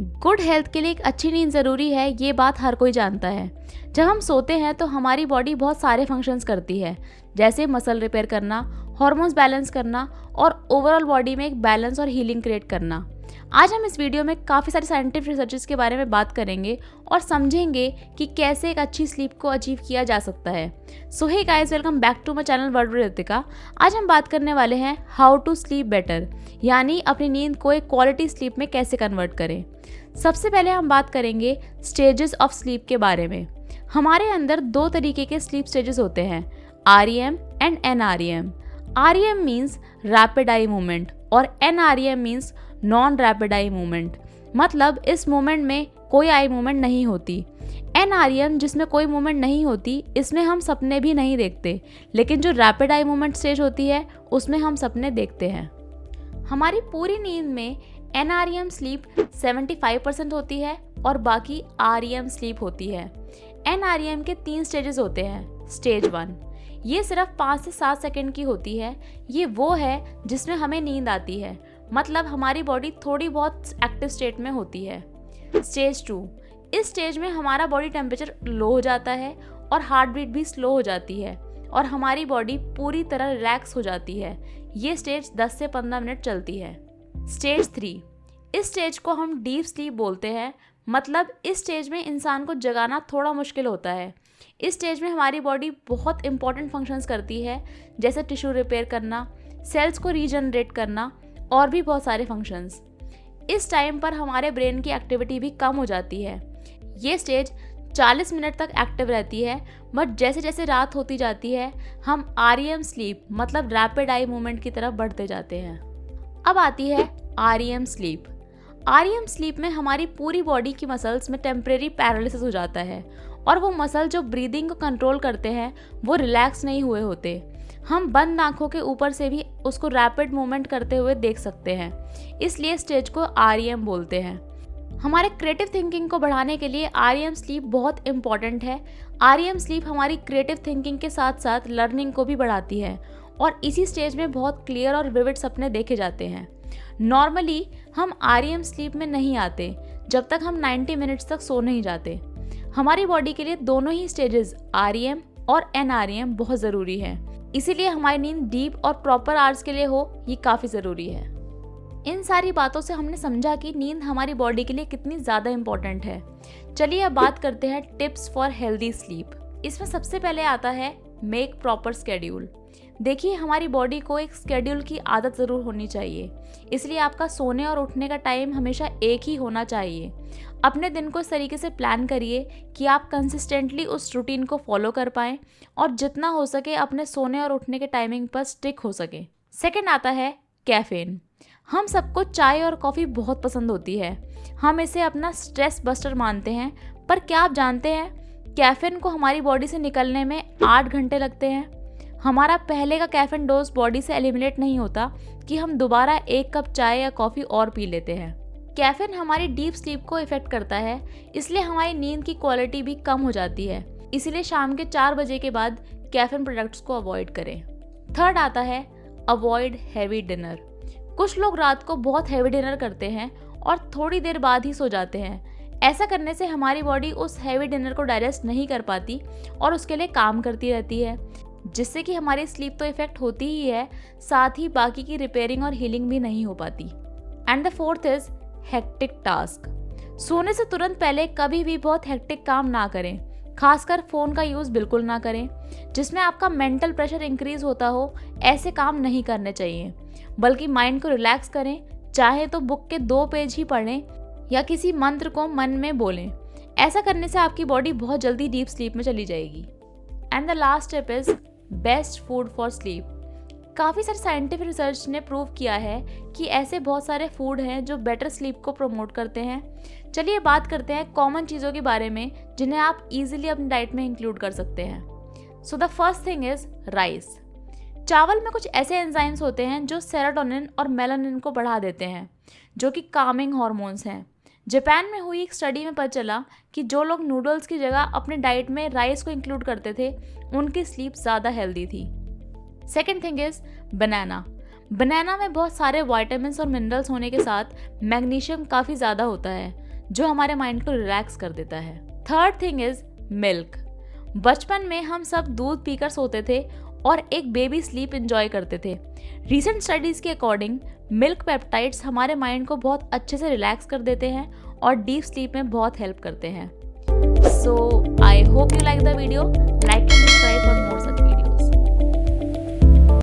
Good health के लिए एक अच्छी नींद ज़रूरी है, ये बात हर कोई जानता है। जब हम सोते हैं तो हमारी बॉडी बहुत सारे फंक्शंस करती है, जैसे मसल रिपेयर करना, हार्मोन्स बैलेंस करना और ओवरऑल बॉडी में एक बैलेंस और हीलिंग क्रिएट करना। आज हम इस वीडियो में काफ़ी सारी साइंटिफिक रिसर्चेस के बारे में बात करेंगे और समझेंगे कि कैसे एक अच्छी स्लीप को अचीव किया जा सकता है। So hey guys, welcome back to my channel word with Ritika. आज हम बात करने वाले हैं हाउ टू स्लीप बेटर, यानी अपनी नींद को एक क्वालिटी स्लीप में कैसे कन्वर्ट करें। सबसे पहले हम बात करेंगे स्टेजेस ऑफ स्लीप के बारे में। हमारे अंदर दो तरीके के स्लीप स्टेजेस होते हैं, REM and NREM। REM means rapid eye movement और NREM means non rapid eye movement, मतलब इस मूवमेंट में कोई आई मूवमेंट नहीं होती। NREM जिसमें कोई मूवमेंट नहीं होती, इसमें हम सपने भी नहीं देखते, लेकिन जो रैपिड आई मूवमेंट स्टेज होती है उसमें हम सपने देखते हैं। हमारी पूरी नींद में NREM स्लीप 75% होती है और बाकी REM स्लीप होती है। NREM के 3 स्टेजेस होते हैं। स्टेज 1 ये सिर्फ 5 से 7 सेकंड की होती है। ये वो है जिसमें हमें नींद आती है, मतलब हमारी बॉडी थोड़ी बहुत एक्टिव स्टेट में होती है। स्टेज 2 इस स्टेज में हमारा बॉडी टेम्परेचर लो हो जाता है और हार्ट बीट भी स्लो हो जाती है और हमारी बॉडी पूरी तरह रिलैक्स हो जाती है। ये स्टेज 10 से 15 मिनट चलती है। स्टेज 3 इस स्टेज को हम डीप स्लीप बोलते हैं, मतलब इस स्टेज में इंसान को जगाना थोड़ा मुश्किल होता है। इस स्टेज में हमारी बॉडी बहुत इंपॉर्टेंट फंक्शंस करती है, जैसे टिश्यू रिपेयर करना, सेल्स को रीजनरेट करना और भी बहुत सारे फंक्शंस। इस टाइम पर हमारे ब्रेन की एक्टिविटी भी कम हो जाती है। ये स्टेज 40 मिनट तक एक्टिव रहती है, बट जैसे जैसे रात होती जाती है हम REM स्लीप मतलब रैपिड आई मूवमेंट की तरफ बढ़ते जाते हैं। अब आती है REM स्लीप। REM स्लीप में हमारी पूरी बॉडी की मसल्स में टेम्परेरी पैरालिसिस हो जाता है और वो मसल जो ब्रीदिंग को कंट्रोल करते हैं वो रिलैक्स नहीं हुए होते। हम बंद आंखों के ऊपर से भी उसको रैपिड मूवमेंट करते हुए देख सकते हैं, इसलिए स्टेज को REM बोलते हैं। हमारे क्रिएटिव थिंकिंग को बढ़ाने के लिए REM स्लीप बहुत इम्पॉर्टेंट है। REM स्लीप हमारी क्रिएटिव थिंकिंग के साथ साथ लर्निंग को भी बढ़ाती है और इसी स्टेज में बहुत क्लियर और विविड सपने देखे जाते हैं। नॉर्मली हम REM स्लीप में नहीं आते जब तक हम 90 मिनट्स तक सो नहीं जाते। हमारी बॉडी के लिए दोनों ही स्टेजेस REM और NREM बहुत ज़रूरी है, इसीलिए हमारी नींद डीप और प्रॉपर आवर्स के लिए हो, ये काफ़ी ज़रूरी है। इन सारी बातों से हमने समझा कि नींद हमारी बॉडी के लिए कितनी ज़्यादा इम्पॉर्टेंट है। चलिए अब बात करते हैं टिप्स फॉर हेल्दी स्लीप। इसमें सबसे पहले आता है मेक प्रॉपर स्केड्यूल। देखिए, हमारी बॉडी को एक स्केड्यूल की आदत ज़रूर होनी चाहिए, इसलिए आपका सोने और उठने का टाइम हमेशा एक ही होना चाहिए। अपने दिन को इस तरीके से प्लान करिए कि आप कंसिस्टेंटली उस रूटीन को फॉलो कर पाएँ और जितना हो सके अपने सोने और उठने के टाइमिंग पर स्टिक हो सके। सेकंड आता है कैफ़ीन। हम सबको चाय और कॉफ़ी बहुत पसंद होती है, हम इसे अपना स्ट्रेस बस्टर मानते हैं, पर क्या आप जानते हैं कैफ़ीन को हमारी बॉडी से निकलने में 8 घंटे लगते हैं। हमारा पहले का कैफ़ीन डोज बॉडी से एलिमिनेट नहीं होता कि हम दोबारा 1 कप चाय या कॉफ़ी और पी लेते हैं। कैफ़ीन हमारी डीप स्लीप को इफ़ेक्ट करता है, इसलिए हमारी नींद की क्वालिटी भी कम हो जाती है। इसीलिए शाम के 4 बजे के बाद कैफ़ीन प्रोडक्ट्स को अवॉइड करें। थर्ड आता है अवॉइड हैवी डिनर। कुछ लोग रात को बहुत हैवी डिनर करते हैं और थोड़ी देर बाद ही सो जाते हैं। ऐसा करने से हमारी बॉडी उस हैवी डिनर को डाइजेस्ट नहीं कर पाती और उसके लिए काम करती रहती है, जिससे कि हमारी स्लीप तो इफेक्ट होती ही है, साथ ही बाकी की रिपेयरिंग और हीलिंग भी नहीं हो पाती। And the fourth is hectic task. सोने से तुरंत पहले कभी भी बहुत हेक्टिक काम ना करें, खासकर फ़ोन का यूज़ बिल्कुल ना करें। जिसमें आपका मेंटल प्रेशर इंक्रीज होता हो, ऐसे काम नहीं करने चाहिए, बल्कि माइंड को रिलैक्स करें। चाहे तो बुक के 2 पेज ही पढ़ें या किसी मंत्र को मन में बोलें। ऐसा करने से आपकी बॉडी बहुत जल्दी डीप स्लीप में चली जाएगी। And the last tip is best food for sleep. काफ़ी सारे साइंटिफिक रिसर्च ने प्रूव किया है कि ऐसे बहुत सारे फूड हैं जो बेटर स्लीप को प्रमोट करते हैं। चलिए बात करते हैं कॉमन चीज़ों के बारे में जिन्हें आप इजीली अपनी डाइट में इंक्लूड कर सकते हैं। So the first thing is rice. चावल में कुछ ऐसे एंजाइम्स होते हैं जो सेरोटोनिन और मेलानिन को बढ़ा देते हैं, जो कि कामिंग हॉर्मोन्स हैं। जापान में हुई एक स्टडी में पता चला कि जो लोग नूडल्स की जगह अपने डाइट में राइस को इंक्लूड करते थे, उनकी स्लीप ज़्यादा हेल्दी थी। सेकेंड थिंग इज़ बनाना। बनाना में बहुत सारे विटामिन्स और मिनरल्स होने के साथ मैग्नीशियम काफ़ी ज़्यादा होता है, जो हमारे माइंड को रिलैक्स कर देता है। Third thing is milk. बचपन में हम सब दूध पीकर सोते थे और एक बेबी स्लीप एंजॉय करते थे। रीसेंट स्टडीज़ के अकॉर्डिंग मिल्क पेप्टाइड्स हमारे माइंड को बहुत अच्छे से रिलैक्स कर देते हैं और डीप स्लीप में बहुत हेल्प करते हैं। So I hope you like the video, like and subscribe for more such video.